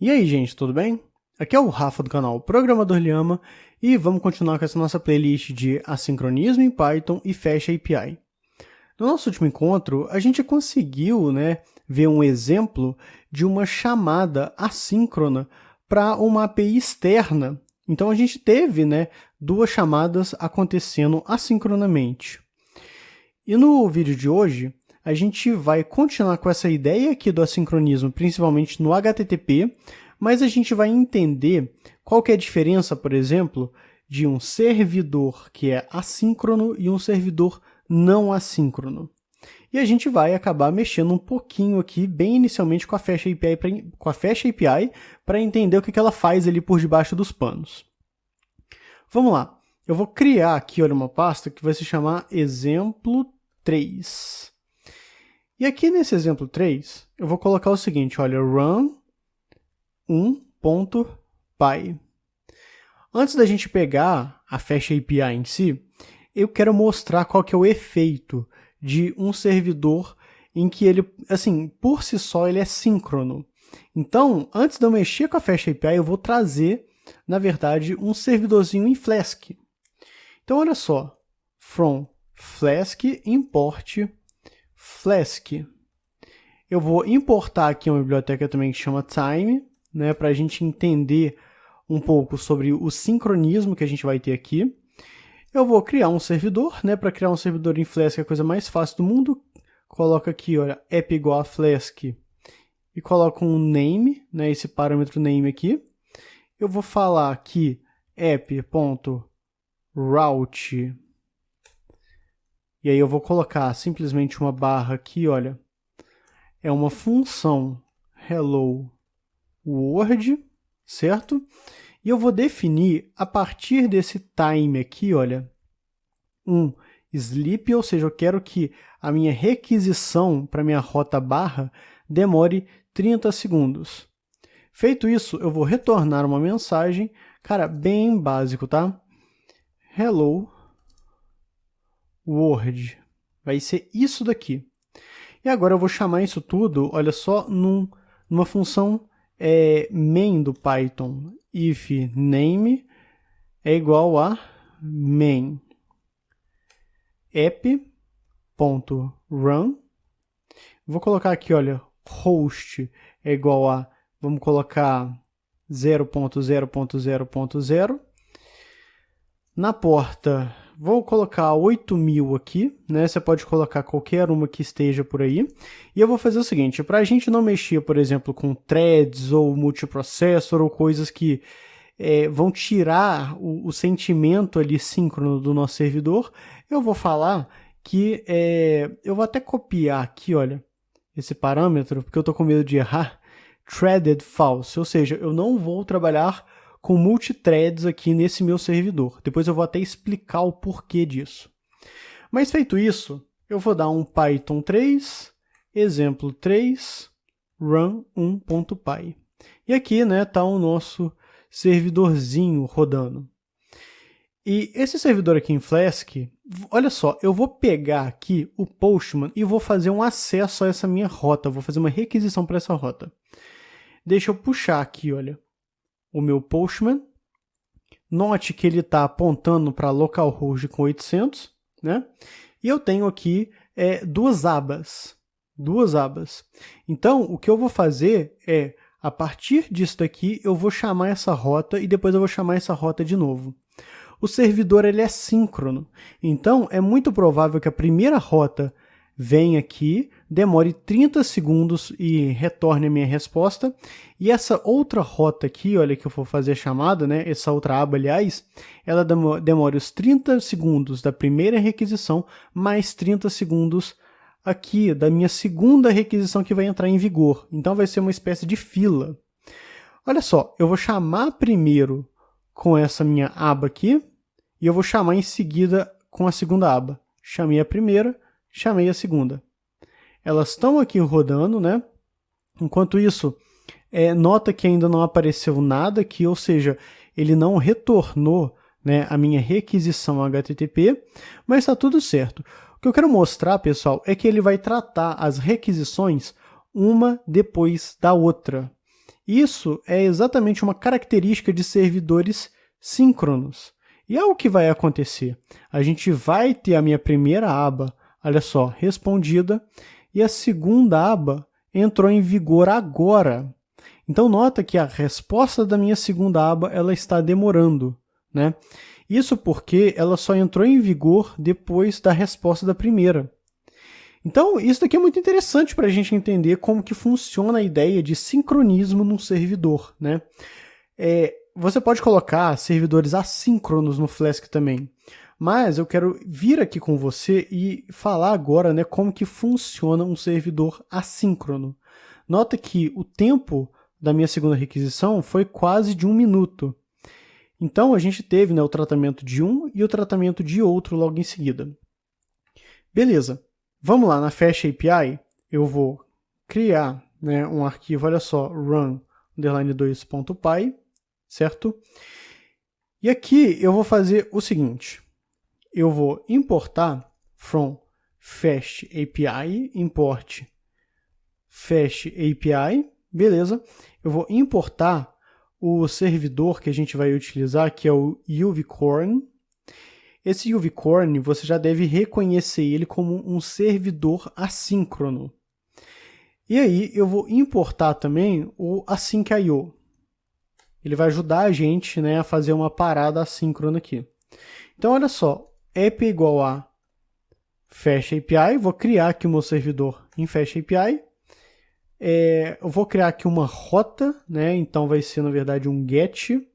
E aí, gente, tudo bem? Aqui é o Rafa do canal Programador Lhama e vamos continuar com essa nossa playlist de assincronismo em Python e Fast API. No nosso último encontro, a gente conseguiu, ver um exemplo de uma chamada assíncrona para uma API externa. Então a gente teve, duas chamadas acontecendo assincronamente. E no vídeo de hoje, a gente vai continuar com essa ideia aqui do assincronismo, principalmente no HTTP, mas a gente vai entender qual que é a diferença, por exemplo, de um servidor que é assíncrono e um servidor não assíncrono. E a gente vai acabar mexendo um pouquinho aqui, bem inicialmente, com a Fast API para entender o que ela faz ali por debaixo dos panos. Vamos lá. Eu vou criar aqui, uma pasta que vai se chamar exemplo 3. E aqui nesse exemplo 3, eu vou colocar o seguinte, run 1.py. Antes da gente pegar a Fast API em si, eu quero mostrar qual que é o efeito de um servidor em que ele, por si só, ele é síncrono. Então, antes de eu mexer com a Fast API, eu vou trazer, na verdade, um servidorzinho em Flask. Então, olha só, from Flask import Flask. Eu vou importar aqui uma biblioteca também que chama Time, para a gente entender um pouco sobre o sincronismo que a gente vai ter aqui. Eu vou criar um servidor, para criar um servidor em Flask é a coisa mais fácil do mundo. Coloco aqui, app igual a Flask e coloco um name, esse parâmetro name aqui. Eu vou falar aqui app.route. E aí eu vou colocar simplesmente uma barra aqui, é uma função hello world, certo? E eu vou definir, a partir desse time aqui, um sleep, ou seja, eu quero que a minha requisição para minha rota barra demore 30 segundos. Feito isso, eu vou retornar uma mensagem, bem básico, tá? Hello world. Vai ser isso daqui. E agora eu vou chamar isso tudo, olha só, numa função main do Python. If name é igual a main. app.run. Vou colocar aqui, host é igual a, vamos colocar 0.0.0.0. Na porta, vou colocar 8000 aqui, Você pode colocar qualquer uma que esteja por aí. E eu vou fazer o seguinte, para a gente não mexer, por exemplo, com threads ou multiprocessor ou coisas que vão tirar o sentimento ali síncrono do nosso servidor, eu vou falar que eu vou até copiar aqui, esse parâmetro, porque eu estou com medo de errar, threaded false, ou seja, eu não vou trabalhar com multithreads aqui nesse meu servidor. Depois eu vou até explicar o porquê disso. Mas feito isso, eu vou dar um Python 3, exemplo 3, run 1.py. E aqui, tá o nosso servidorzinho rodando. E esse servidor aqui em Flask, olha só, eu vou pegar aqui o Postman e vou fazer um acesso a essa minha rota, vou fazer uma requisição para essa rota. Deixa eu puxar aqui, o meu Postman. Note que ele está apontando para localhost com 800, E eu tenho aqui duas abas. Então, o que eu vou fazer é, a partir disso daqui, eu vou chamar essa rota e depois eu vou chamar essa rota de novo. O servidor ele é síncrono, então é muito provável que a primeira rota venha aqui, demore 30 segundos e retorne a minha resposta. E essa outra rota aqui, que eu vou fazer a chamada, essa outra aba, aliás, ela demora os 30 segundos da primeira requisição, mais 30 segundos aqui da minha segunda requisição que vai entrar em vigor. Então vai ser uma espécie de fila. Olha só, eu vou chamar primeiro com essa minha aba aqui, e eu vou chamar em seguida com a segunda aba. Chamei a primeira, chamei a segunda. Elas estão aqui rodando, Enquanto isso, nota que ainda não apareceu nada aqui, ou seja, ele não retornou a minha requisição HTTP, mas está tudo certo. O que eu quero mostrar, pessoal, é que ele vai tratar as requisições uma depois da outra. Isso é exatamente uma característica de servidores síncronos. E é o que vai acontecer. A gente vai ter a minha primeira aba, olha só, respondida, e a segunda aba entrou em vigor agora. Então nota que a resposta da minha segunda aba ela está demorando, né? Isso porque ela só entrou em vigor depois da resposta da primeira. Então isso daqui é muito interessante para a gente entender como que funciona a ideia de sincronismo num servidor, né? Você pode colocar servidores assíncronos no Flask também, mas eu quero vir aqui com você e falar agora, né, como que funciona um servidor assíncrono. Nota que o tempo da minha segunda requisição foi quase de 1 minuto. Então a gente teve, né, o tratamento de um e o tratamento de outro logo em seguida. Beleza, vamos lá, na Fast API eu vou criar, né, um arquivo, olha só, run_2.py, certo? E aqui eu vou fazer o seguinte, eu vou importar from Fast API, import Fast API, beleza? Eu vou importar o servidor que a gente vai utilizar, que é o UVcorn. Esse UVcorn, você já deve reconhecer ele como um servidor assíncrono. E aí eu vou importar também o async.io. Ele vai ajudar a gente, né, a fazer uma parada assíncrona aqui. Então olha só, app igual a Fast API, vou criar aqui o meu servidor em Fast API. Eu vou criar aqui uma rota, né? Então vai ser na verdade um get. E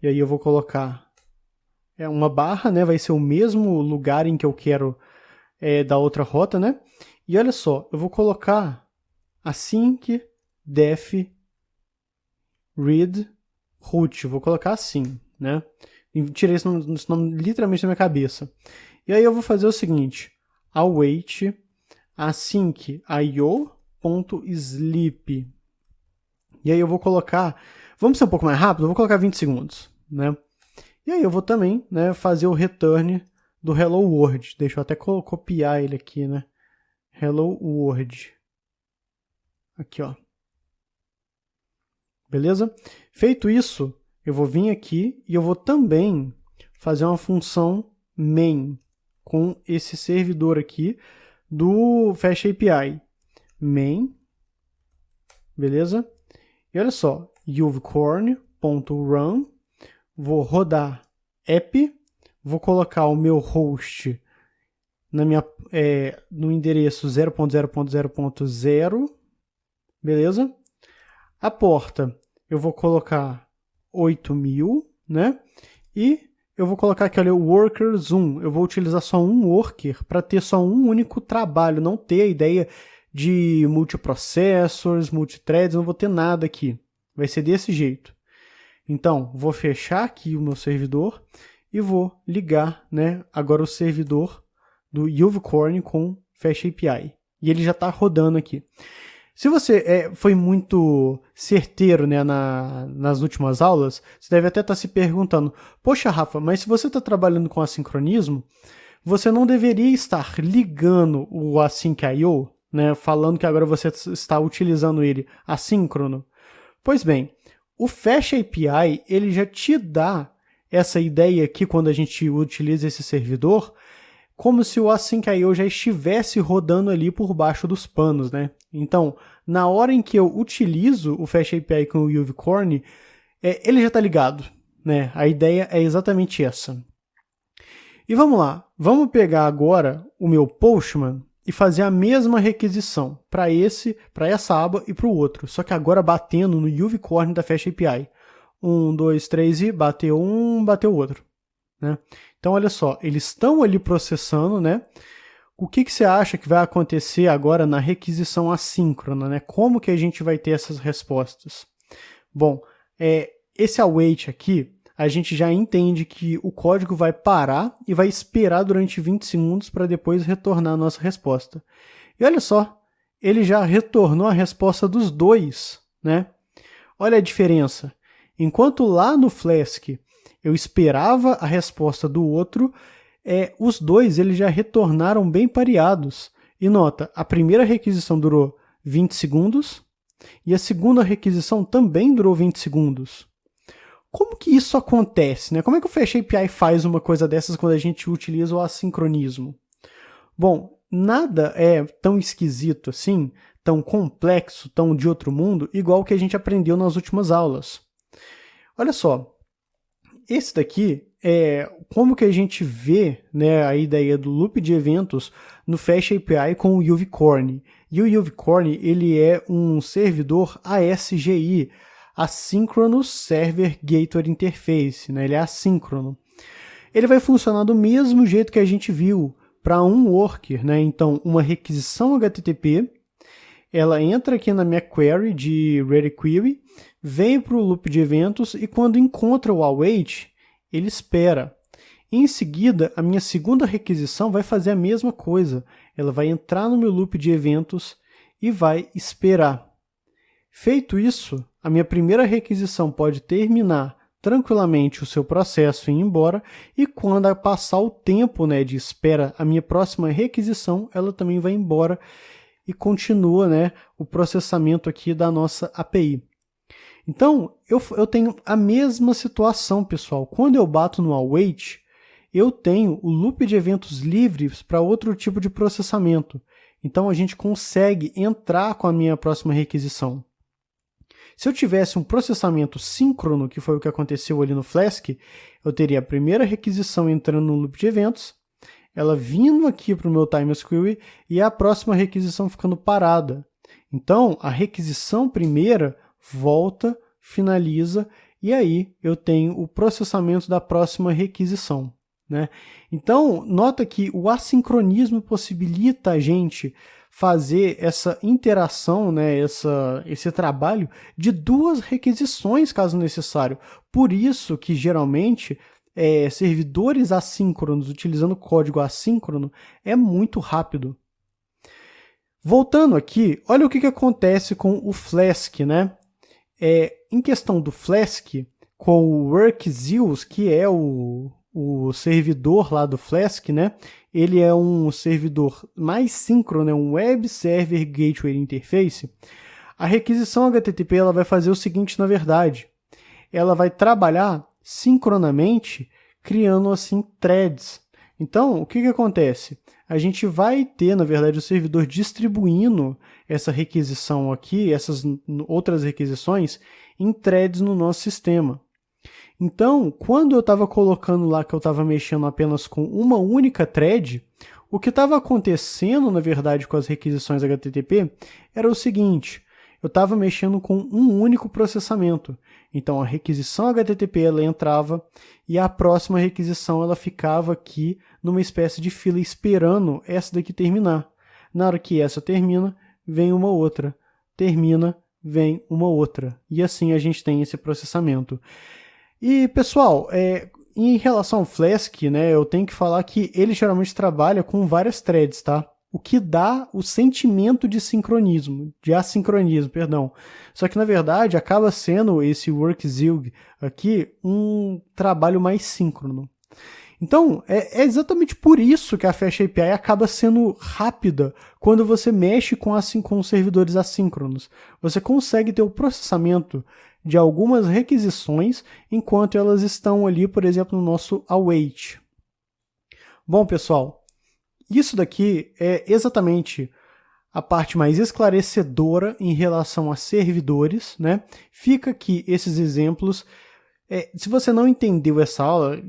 aí eu vou colocar uma barra, né? Vai ser o mesmo lugar em que eu quero da outra rota, né? E olha só, eu vou colocar async def read root. Vou colocar assim, né? E tirei esse nome literalmente da minha cabeça. E aí eu vou fazer o seguinte: await async.io.sleep. E aí eu vou colocar, vamos ser um pouco mais rápido, eu vou colocar 20 segundos, né? E aí eu vou também, né, fazer o return do hello world. Deixa eu até copiar ele aqui, né? Hello world. Aqui, ó. Beleza? Feito isso, eu vou vir aqui e eu vou também fazer uma função main com esse servidor aqui do Fast API. Main, beleza? E olha só, UVcorn.run, vou rodar app, vou colocar o meu host no endereço 0.0.0.0, beleza? A porta eu vou colocar 8000, né? E eu vou colocar aqui, olha, o worker zoom. Eu vou utilizar só um worker para ter só um único trabalho, não ter a ideia de multiprocessors, multithreads, não vou ter nada aqui. Vai ser desse jeito. Então, vou fechar aqui o meu servidor e vou ligar, né, agora o servidor do UVcorn com Fast API. E ele já está rodando aqui. Se você foi muito certeiro, né, nas últimas aulas, você deve até estar se perguntando, poxa, Rafa, mas se você está trabalhando com assincronismo, você não deveria estar ligando o async.io, né, falando que agora você está utilizando ele assíncrono? Pois bem, o Fast API ele já te dá essa ideia aqui quando a gente utiliza esse servidor, como se o async.io já estivesse rodando ali por baixo dos panos, né? Então, na hora em que eu utilizo o Fast API com o UVcorn, ele já está ligado, né? A ideia é exatamente essa. E vamos lá, vamos pegar agora o meu Postman e fazer a mesma requisição para essa aba e para o outro, só que agora batendo no UVcorn da Fast API. 1, 2, 3 e bateu um, bateu o outro, né? Então, olha só, eles estão ali processando, né? O que você acha que vai acontecer agora na requisição assíncrona, né? Como que a gente vai ter essas respostas? Bom, esse await aqui, a gente já entende que o código vai parar e vai esperar durante 20 segundos para depois retornar a nossa resposta. E olha só, ele já retornou a resposta dos dois, né? Olha a diferença. Enquanto lá no Flask eu esperava a resposta do outro, os dois eles já retornaram bem pareados. E nota, a primeira requisição durou 20 segundos e a segunda requisição também durou 20 segundos. Como que isso acontece, né? Como é que o Fast API faz uma coisa dessas quando a gente utiliza o assincronismo? Bom, nada é tão esquisito assim, tão complexo, tão de outro mundo, igual o que a gente aprendeu nas últimas aulas. Olha só, esse daqui é como que a gente vê, né, a ideia do loop de eventos no Fast API com o UVCorn. E o UVCorn, ele é um servidor ASGI, Asynchronous Server Gateway Interface, né? Ele é assíncrono. Ele vai funcionar do mesmo jeito que a gente viu para um worker, né? Então, uma requisição HTTP, ela entra aqui na minha query de Ready Query, vem para o loop de eventos e quando encontra o await, ele espera. Em seguida, a minha segunda requisição vai fazer a mesma coisa. Ela vai entrar no meu loop de eventos e vai esperar. Feito isso, a minha primeira requisição pode terminar tranquilamente o seu processo e ir embora, e quando passar o tempo, né, de espera, a minha próxima requisição, ela também vai embora e continua, né, o processamento aqui da nossa API. Então, eu tenho a mesma situação, pessoal. Quando eu bato no await, eu tenho o loop de eventos livres para outro tipo de processamento. Então, a gente consegue entrar com a minha próxima requisição. Se eu tivesse um processamento síncrono, que foi o que aconteceu ali no Flask, eu teria a primeira requisição entrando no loop de eventos, ela vindo aqui para o meu Timeless Query e a próxima requisição ficando parada. Então, a requisição primeira volta, finaliza, e aí eu tenho o processamento da próxima requisição, né? Então, nota que o assincronismo possibilita a gente fazer essa interação, né, esse trabalho de duas requisições, caso necessário. Por isso que, geralmente, servidores assíncronos utilizando código assíncrono é muito rápido. Voltando aqui, olha o que acontece com o Flask, né? Em questão do Flask, com o WorkZeus, que é o servidor lá do Flask, né? Ele é um servidor mais síncrono, um Web Server Gateway Interface. A requisição HTTP ela vai fazer o seguinte, na verdade. Ela vai trabalhar sincronamente, criando assim threads. Então, o que acontece? A gente vai ter, na verdade, o servidor distribuindo essa requisição aqui, essas outras requisições, em threads no nosso sistema. Então, quando eu estava colocando lá que eu estava mexendo apenas com uma única thread, o que estava acontecendo, na verdade, com as requisições HTTP era o seguinte: eu estava mexendo com um único processamento. Então, a requisição HTTP ela entrava e a próxima requisição ela ficava aqui numa espécie de fila esperando essa daqui terminar. Na hora que essa termina, vem uma outra. Termina, vem uma outra. E assim a gente tem esse processamento. E, pessoal, em relação ao Flask, né, eu tenho que falar que ele geralmente trabalha com várias threads, tá? O que dá o sentimento de assincronismo, perdão. Só que, na verdade, acaba sendo esse WorkZeus aqui um trabalho mais síncrono. Então, é exatamente por isso que a Fast API acaba sendo rápida quando você mexe com servidores assíncronos. Você consegue ter o processamento de algumas requisições enquanto elas estão ali, por exemplo, no nosso await. Bom, pessoal, isso daqui é exatamente a parte mais esclarecedora em relação a servidores, né? Fica aqui esses exemplos. Se você não entendeu essa aula,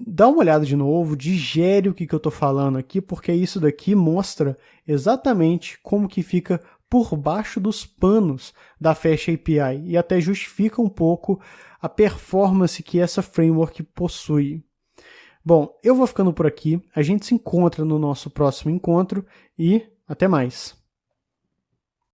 dá uma olhada de novo, digere o que eu estou falando aqui, porque isso daqui mostra exatamente como que fica por baixo dos panos da Fast API e até justifica um pouco a performance que essa framework possui. Bom, eu vou ficando por aqui, a gente se encontra no nosso próximo encontro e até mais!